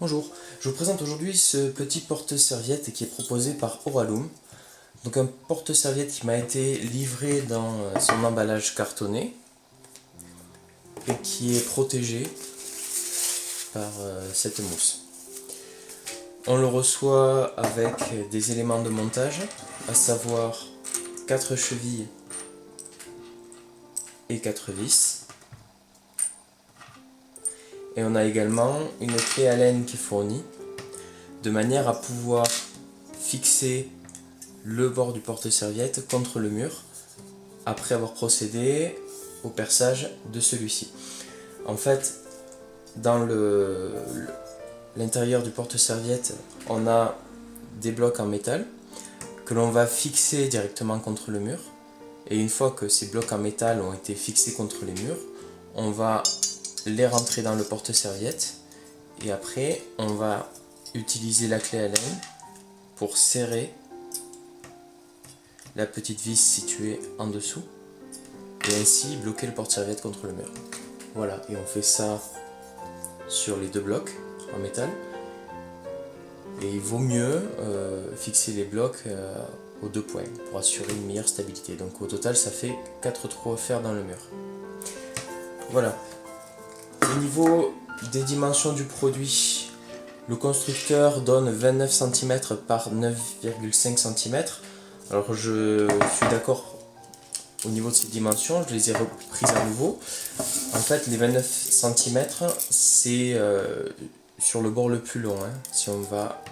Bonjour, je vous présente aujourd'hui ce petit porte-serviette qui est proposé par Oralum. Donc un porte-serviette qui m'a été livré dans son emballage cartonné et qui est protégé par cette mousse. On le reçoit avec des éléments de montage, à savoir 4 chevilles et 4 vis. Et on a également une clé Allen qui est fournie, de manière à pouvoir fixer le bord du porte-serviette contre le mur après avoir procédé au perçage de celui-ci. En fait, dans l'intérieur du porte-serviette, on a des blocs en métal que l'on va fixer directement contre le mur. Et une fois que ces blocs en métal ont été fixés contre les murs, on va les rentrer dans le porte-serviette et après on va utiliser la clé Allen pour serrer la petite vis située en dessous et ainsi bloquer le porte-serviette contre le mur. Voilà, et on fait ça sur les deux blocs en métal. Et il vaut mieux fixer les blocs aux deux points pour assurer une meilleure stabilité. Donc au total ça fait 4 trous à faire dans le mur. Voilà. Au niveau des dimensions du produit, le constructeur donne 29 cm par 9,5 cm. Alors je suis d'accord au niveau de ces dimensions, je les ai reprises à nouveau. En fait les 29 cm c'est sur le bord le plus long. Si on va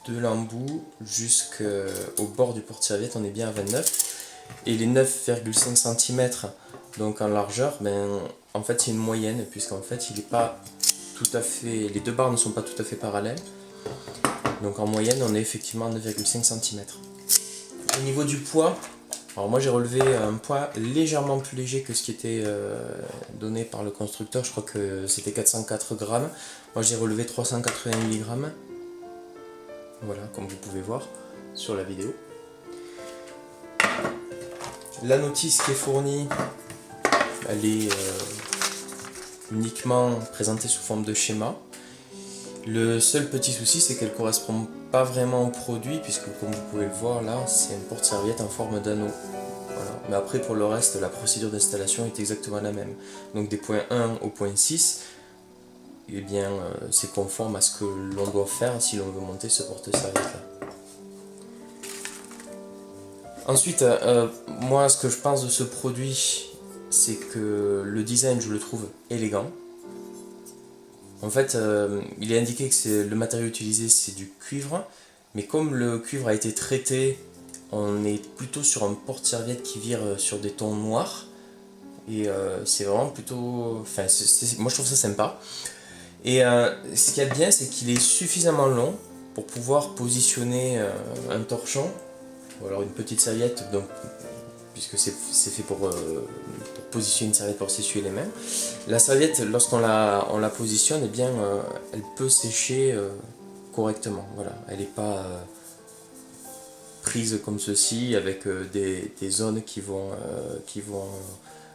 de l'embout jusqu'au bord du porte-serviette, on est bien à 29. Et les 9,5 cm donc en largeur, en fait c'est une moyenne, puisqu'en fait il est pas tout à fait, les deux barres ne sont pas tout à fait parallèles. Donc en moyenne on est effectivement à 9,5 cm. Au niveau du poids, alors moi j'ai relevé un poids légèrement plus léger que ce qui était donné par le constructeur, je crois que c'était 404 grammes. Moi j'ai relevé 380 mg. Voilà, comme vous pouvez voir sur la vidéo. La notice qui est fournie, elle est uniquement présentée sous forme de schéma. Le seul petit souci, c'est qu'elle ne correspond pas vraiment au produit, puisque comme vous pouvez le voir là, c'est une porte-serviette en forme d'anneau. Voilà. Mais après pour le reste, la procédure d'installation est exactement la même. Donc des points 1 au point 6, eh bien, c'est conforme à ce que l'on doit faire si l'on veut monter ce porte-serviette là. Ensuite, moi ce que je pense de ce produit, c'est que le design je le trouve élégant. En fait, il est indiqué que le matériau utilisé c'est du cuivre, mais comme le cuivre a été traité, on est plutôt sur un porte-serviette qui vire sur des tons noirs. Et c'est vraiment plutôt... Enfin, moi je trouve ça sympa. Et ce qu'il y a de bien, c'est qu'il est suffisamment long pour pouvoir positionner un torchon, ou alors une petite serviette, donc, puisque c'est fait pour positionner une serviette pour s'essuyer les mains. La serviette, lorsqu'on la positionne, eh bien, elle peut sécher correctement. Voilà. Elle n'est pas prise comme ceci, avec des zones qui vont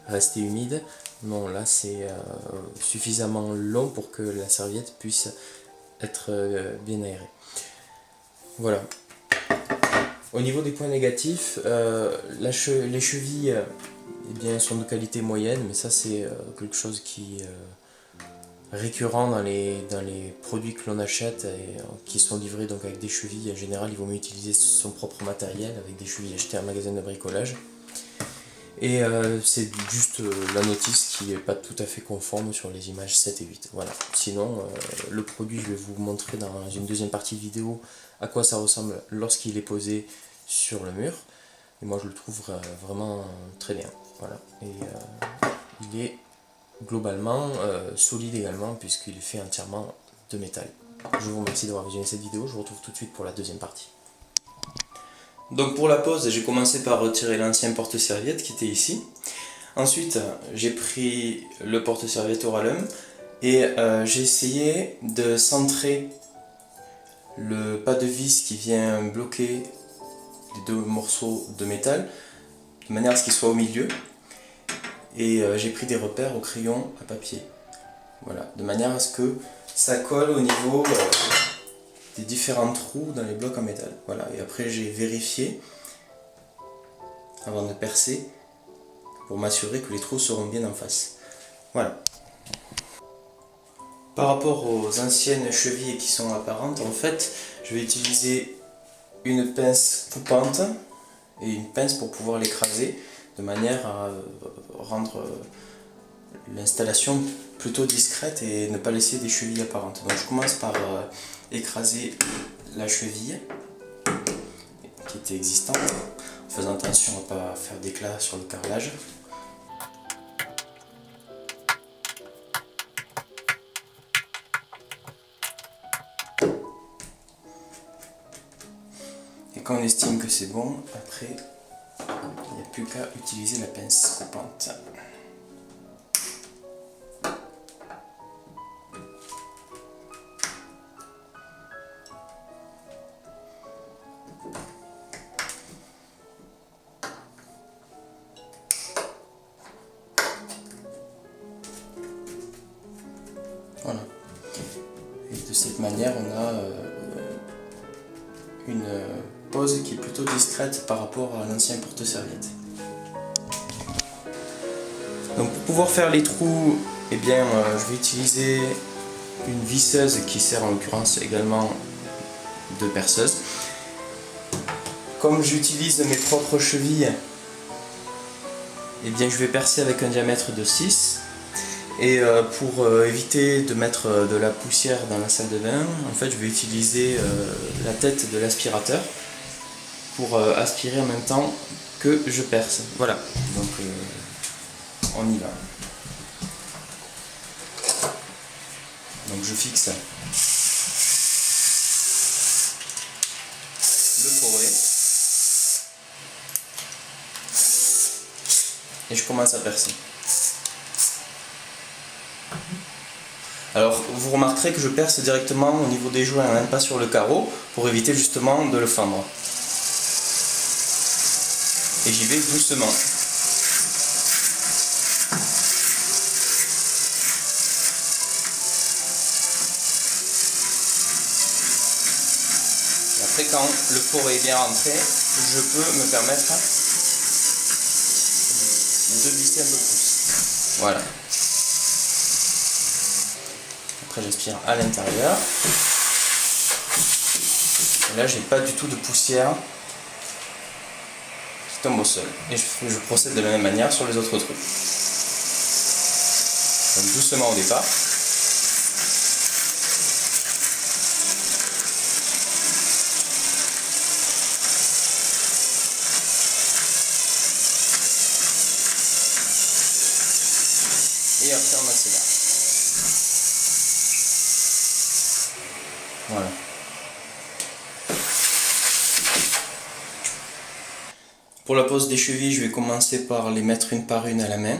rester humides. Non, là c'est suffisamment long pour que la serviette puisse être bien aérée. Voilà. Au niveau des points négatifs, les chevilles eh bien, sont de qualité moyenne, mais ça c'est quelque chose qui est récurrent dans les produits que l'on achète et qui sont livrés donc avec des chevilles. En général, il vaut mieux utiliser son propre matériel avec des chevilles achetées en magasin de bricolage. Et c'est juste la notice qui n'est pas tout à fait conforme sur les images 7 et 8. Voilà. Sinon, le produit, je vais vous montrer dans une deuxième partie de vidéo à quoi ça ressemble lorsqu'il est posé sur le mur. Et moi, je le trouve vraiment très bien. Voilà. Et il est globalement solide également, puisqu'il est fait entièrement de métal. Je vous remercie d'avoir visionné cette vidéo. Je vous retrouve tout de suite pour la deuxième partie. Donc pour la pose, j'ai commencé par retirer l'ancien porte-serviette qui était ici. Ensuite, j'ai pris le porte-serviette Oralum et j'ai essayé de centrer le pas de vis qui vient bloquer les deux morceaux de métal de manière à ce qu'il soit au milieu. Et j'ai pris des repères au crayon à papier. Voilà, de manière à ce que ça colle au niveau des différents trous dans les blocs en métal. Voilà, et après j'ai vérifié avant de percer pour m'assurer que les trous seront bien en face. Voilà. Par rapport aux anciennes chevilles qui sont apparentes, en fait, je vais utiliser une pince coupante et une pince pour pouvoir l'écraser de manière à rendre l'installation plutôt discrète et ne pas laisser des chevilles apparentes. Donc je commence par écraser la cheville qui était existante, en faisant attention à ne pas faire d'éclat sur le carrelage. Et quand on estime que c'est bon, après il n'y a plus qu'à utiliser la pince coupante. Voilà. Et de cette manière, on a une pose qui est plutôt discrète par rapport à l'ancien porte-serviette. Donc pour pouvoir faire les trous, eh bien, je vais utiliser une visseuse qui sert en l'occurrence également de perceuse. Comme j'utilise mes propres chevilles, eh bien, je vais percer avec un diamètre de 6. Et pour éviter de mettre de la poussière dans la salle de bain, en fait, je vais utiliser la tête de l'aspirateur pour aspirer en même temps que je perce. Voilà, donc on y va. Donc je fixe le foret et je commence à percer. Alors vous remarquerez que je perce directement au niveau des joints, même pas sur le carreau, pour éviter justement de le fendre. Et j'y vais doucement. Et après, quand le foret est bien rentré, je peux me permettre de visser un peu plus. Voilà. Après j'aspire à l'intérieur. Et là j'ai pas du tout de poussière qui tombe au sol. Et je procède de la même manière sur les autres trous. Donc doucement au départ. Et après on accélère. Voilà. Pour la pose des chevilles, je vais commencer par les mettre une par une à la main.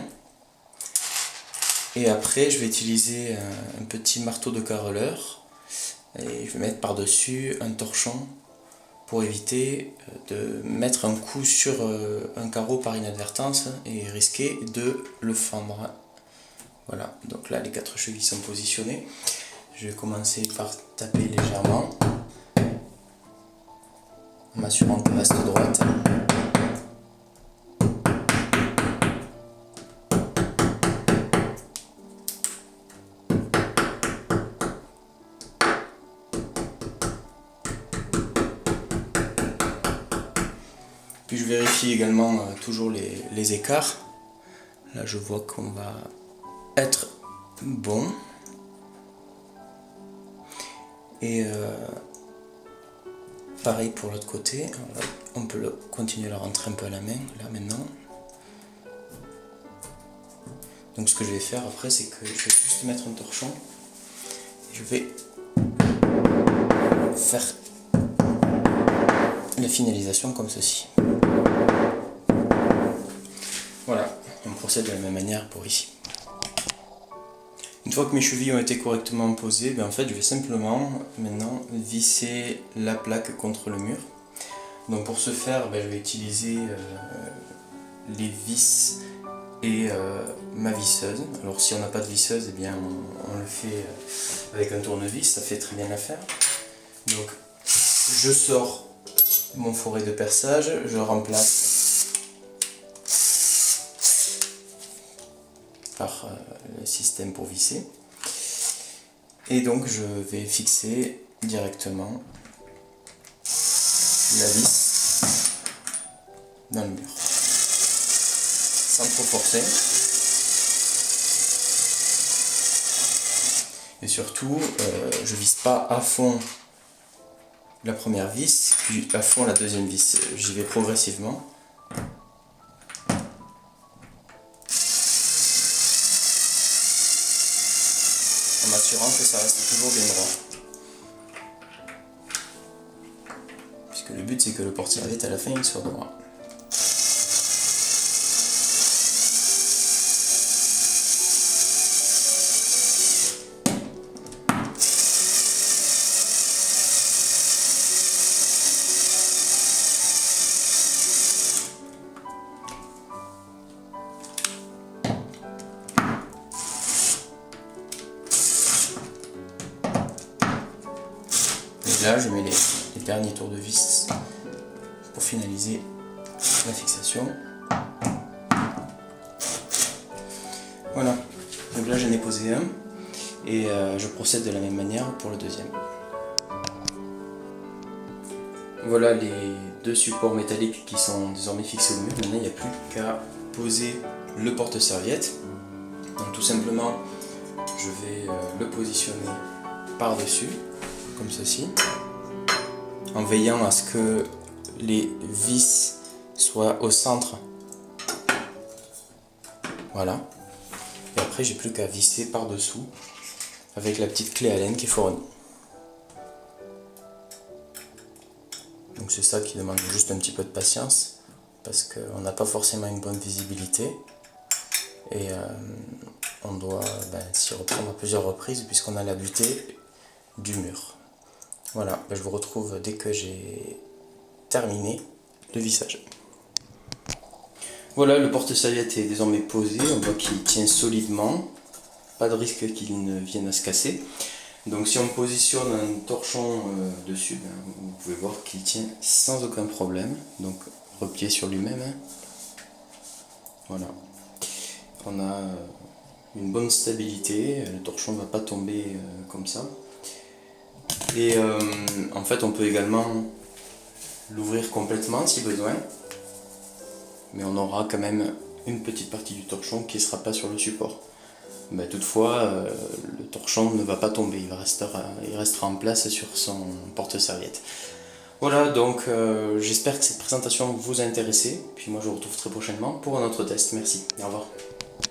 Et après, je vais utiliser un petit marteau de carreleur. Et je vais mettre par-dessus un torchon pour éviter de mettre un coup sur un carreau par inadvertance et risquer de le fendre. Voilà, donc là les 4 chevilles sont positionnées. Je vais commencer par taper légèrement, en m'assurant qu'elle reste droite. Puis je vérifie également toujours les écarts. Là je vois qu'on va être bon. Et pareil pour l'autre côté, on peut continuer à la rentrer un peu à la main, là maintenant. Donc ce que je vais faire après, c'est que je vais juste mettre un torchon. Et je vais faire la finalisation comme ceci. Voilà, on procède de la même manière pour ici. Une fois que mes chevilles ont été correctement posées, ben en fait, je vais simplement maintenant visser la plaque contre le mur. Donc pour ce faire, ben je vais utiliser les vis et ma visseuse. Alors si on n'a pas de visseuse, eh bien on le fait avec un tournevis, ça fait très bien l'affaire. Donc je sors mon fourré de perçage, je remplace par le système pour visser. Et donc je vais fixer directement la vis dans le mur, sans trop forcer. Et surtout, je visse pas à fond la première vis, puis à fond la deuxième vis. J'y vais progressivement. En m'assurant que ça reste toujours bien droit. Puisque le but c'est que le porte-serviette à la fin il soit droit. Et là je mets les derniers tours de vis pour finaliser la fixation. Voilà, donc là j'en ai posé un et je procède de la même manière pour le deuxième. Voilà les deux supports métalliques qui sont désormais fixés au mur. Maintenant il n'y a plus qu'à poser le porte-serviette. Donc tout simplement je vais le positionner par-dessus, comme ceci, en veillant à ce que les vis soient au centre. Voilà. Et après j'ai plus qu'à visser par-dessous avec la petite clé Allen qui est fournie. Donc c'est ça qui demande juste un petit peu de patience, parce qu'on n'a pas forcément une bonne visibilité et on doit s'y reprendre à plusieurs reprises puisqu'on a la butée du mur. Voilà, je vous retrouve dès que j'ai terminé le vissage. Voilà, le porte-serviette est désormais posé, on voit qu'il tient solidement, pas de risque qu'il ne vienne à se casser. Donc si on positionne un torchon dessus, vous pouvez voir qu'il tient sans aucun problème, donc replié sur lui-même. Voilà, on a une bonne stabilité, le torchon ne va pas tomber comme ça. Et en fait on peut également l'ouvrir complètement si besoin, mais on aura quand même une petite partie du torchon qui ne sera pas sur le support. Toutefois, le torchon ne va pas tomber, il restera en place sur son porte-serviette. Voilà, donc j'espère que cette présentation vous a intéressé, puis moi je vous retrouve très prochainement pour un autre test. Merci, au revoir.